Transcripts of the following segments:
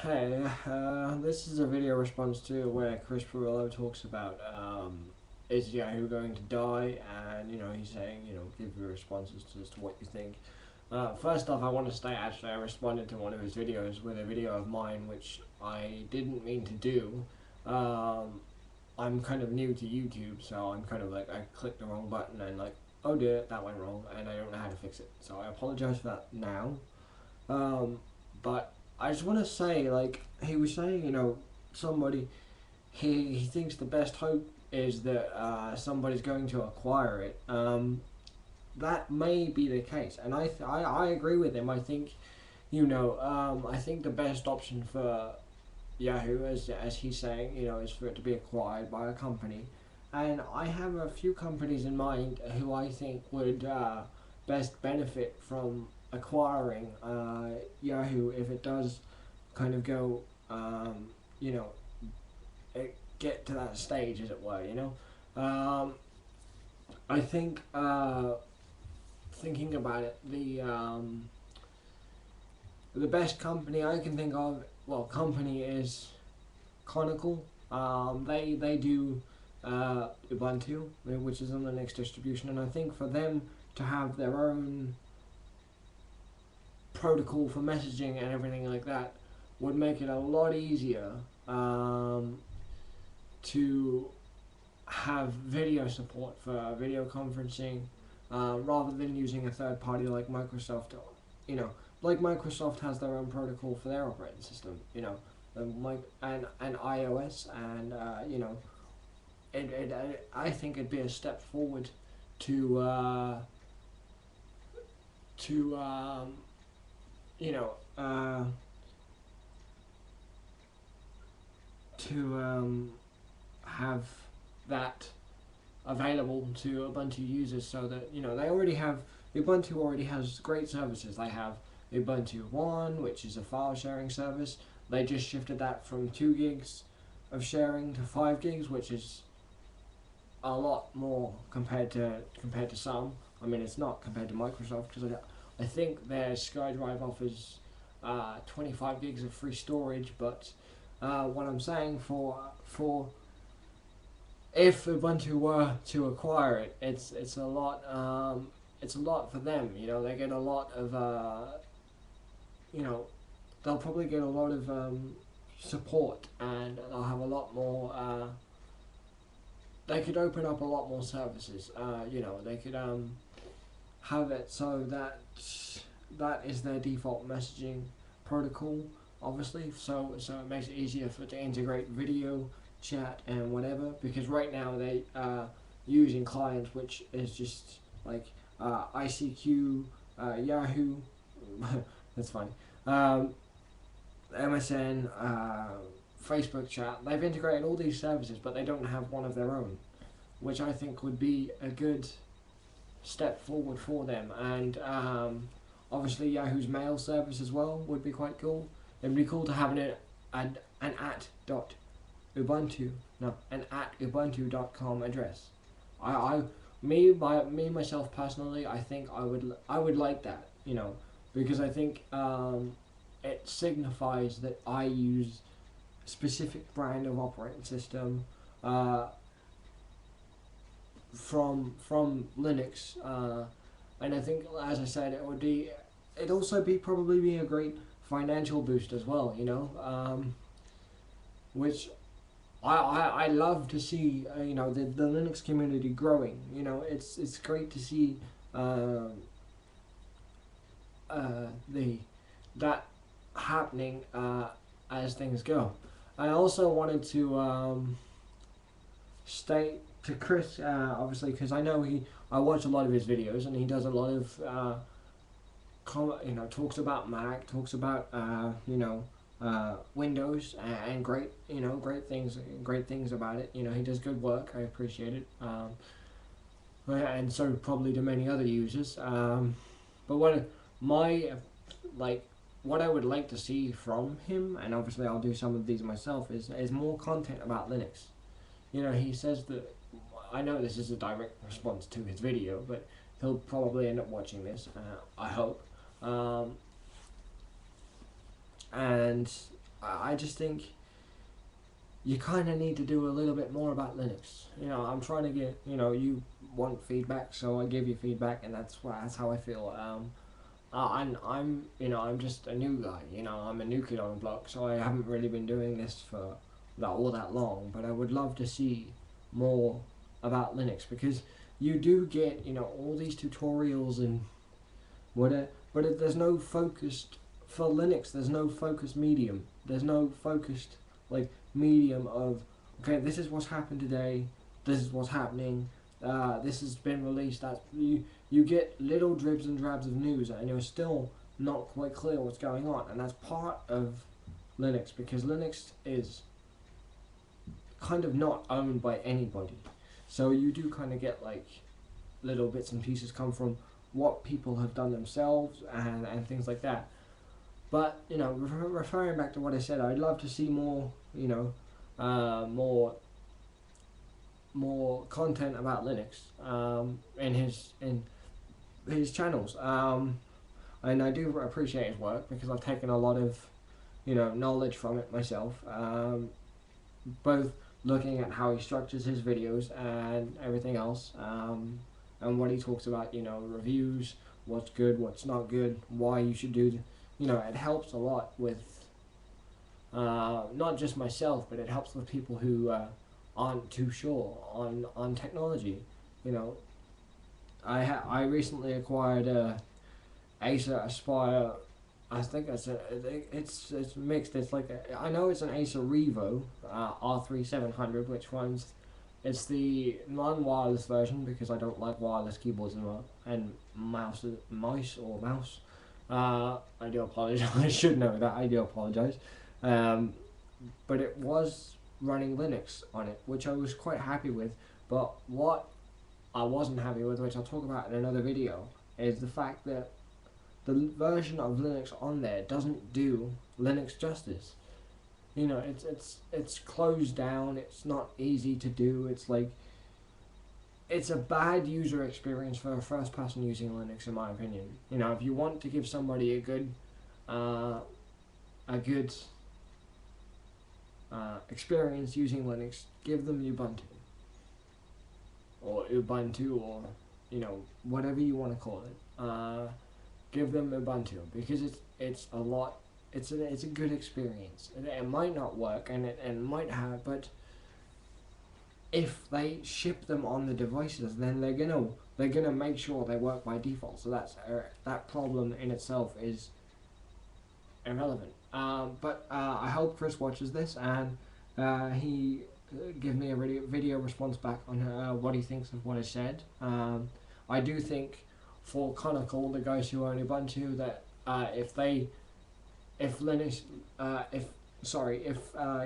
Hey, this is a video response to where Chris Pirillo talks about is Yahoo going to die, and he's saying give your responses as to what you think. First off, I want to state actually I responded to one of his videos with a video of mine which I didn't mean to do. I'm kind of new to YouTube, so I'm kind of like I clicked the wrong button and like oh dear that went wrong and I don't know how to fix it. So I apologize for that now. But I just want to say, like he was saying, somebody he thinks the best hope is that somebody's going to acquire it. That may be the case, and I agree with him. I think, I think the best option for Yahoo, as he's saying, is for it to be acquired by a company, and I have a few companies in mind who I think would best benefit from acquiring Yahoo if it does kind of go, get to that stage, as it were. I think thinking about it, the best company I can think of, company is Conical. They do Ubuntu, which is on the Linux distribution, and I think for them to have their own protocol for messaging and everything like that would make it a lot easier to have video support for video conferencing rather than using a third party like Microsoft. Like Microsoft has their own protocol for their operating system, and iOS, and I think it'd be a step forward to you know, have that available to Ubuntu users, so that they already have Ubuntu already has great services. They have Ubuntu One, which is a file sharing service. They just shifted that from 2 gigs of sharing to 5 gigs, which is a lot more compared to some. I mean, it's not compared to Microsoft, because I think their SkyDrive offers 25 gigs of free storage. But what I'm saying for if Ubuntu were to acquire it, it's a lot for them. They get a lot of they'll probably get a lot of support, and they'll have a lot more. They could open up a lot more services. They could have it so that is their default messaging protocol, obviously. So it makes it easier to integrate video, chat, and whatever. Because right now they using clients which is just like ICQ, Yahoo. That's funny. MSN, Facebook chat. They've integrated all these services, but they don't have one of their own, which I think would be a good step forward for them. And obviously Yahoo's mail service as well would be quite cool. It'd be cool to have an at ubuntu.com address. Me myself personally, I think I would like that, because I think it signifies that I use a specific brand of operating system from Linux, and I think, as I said, it'd also probably be a great financial boost as well, which I love to see, the Linux community growing. It's great to see that happening as things go. I also wanted to state to Chris, obviously, because I know I watch a lot of his videos, and he does a lot of talks about Mac, talks about Windows, and great things about it. He does good work. I appreciate it, and so probably to many other users. But what I would like to see from him, and obviously I'll do some of these myself, is more content about Linux. He says that, I know this is a direct response to his video, but he'll probably end up watching this, I hope. And I just think you kind of need to do a little bit more about Linux. You know, I'm trying to get, you know, you want feedback, so I give you feedback, and that's how I feel. I'm you know, I'm just a new guy. You know, I'm a new kid on the block, so I haven't really been doing this for all that long. But I would love to see more about Linux, because you do get, you know, all these tutorials and whatever, but there's no focused for Linux. There's no focused medium. There's no focused like medium of, okay, this is what's happened today. This is what's happening. This has been released. That you get little dribs and drabs of news, and you're still not quite clear what's going on. And that's part of Linux, because Linux is kind of not owned by anybody. So you do kind of get like little bits and pieces come from what people have done themselves and things like that. But, you know, referring back to what I said, I'd love to see more, you know, more content about Linux in his channels. And I do appreciate his work, because I've taken a lot of, you know, knowledge from it myself. Both looking at how he structures his videos and everything else, and what he talks about, you know, reviews, what's good, what's not good, why you should do. You know, it helps a lot with not just myself, but it helps with people who aren't too sure on technology. You know, I recently acquired a Acer Aspire. I think it's mixed. It's like I know it's an Acer Revo R3700, which runs. It's the non-wireless version, because I don't like wireless keyboards and mouse. I do apologize. I should know that. I do apologize. But it was running Linux on it, which I was quite happy with. But what I wasn't happy with, which I'll talk about in another video, is the fact that the version of Linux on there doesn't do Linux justice. You know, it's closed down. It's not easy to do. It's like, it's a bad user experience for a first person using Linux, in my opinion. You know, if you want to give somebody a good experience using Linux, give them Ubuntu, or you know, whatever you want to call it. Give them Ubuntu, because it's a lot. It's a good experience. It might not work, and it might have, but if they ship them on the devices, then they're gonna make sure they work by default. So that problem in itself is irrelevant. But I hope Chris watches this, and he give me a video response back on what he thinks of what I said. I do think, for kind of all the guys who own Ubuntu, that if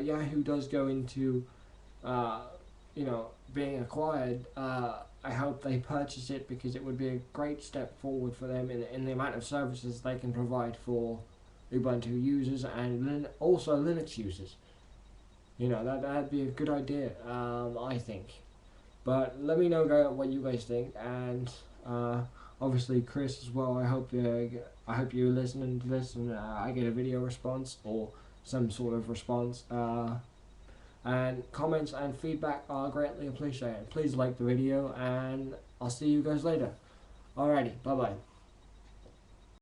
Yahoo does go into you know, being acquired, I hope they purchase it, because it would be a great step forward for them in the amount of services they can provide for Ubuntu users and also Linux users. You know, that'd be a good idea, I think. But let me know what you guys think, and obviously Chris as well. I hope you're listening to this, and I get a video response or some sort of response. And comments and feedback are greatly appreciated. Please like the video, and I'll see you guys later. Alrighty, bye bye.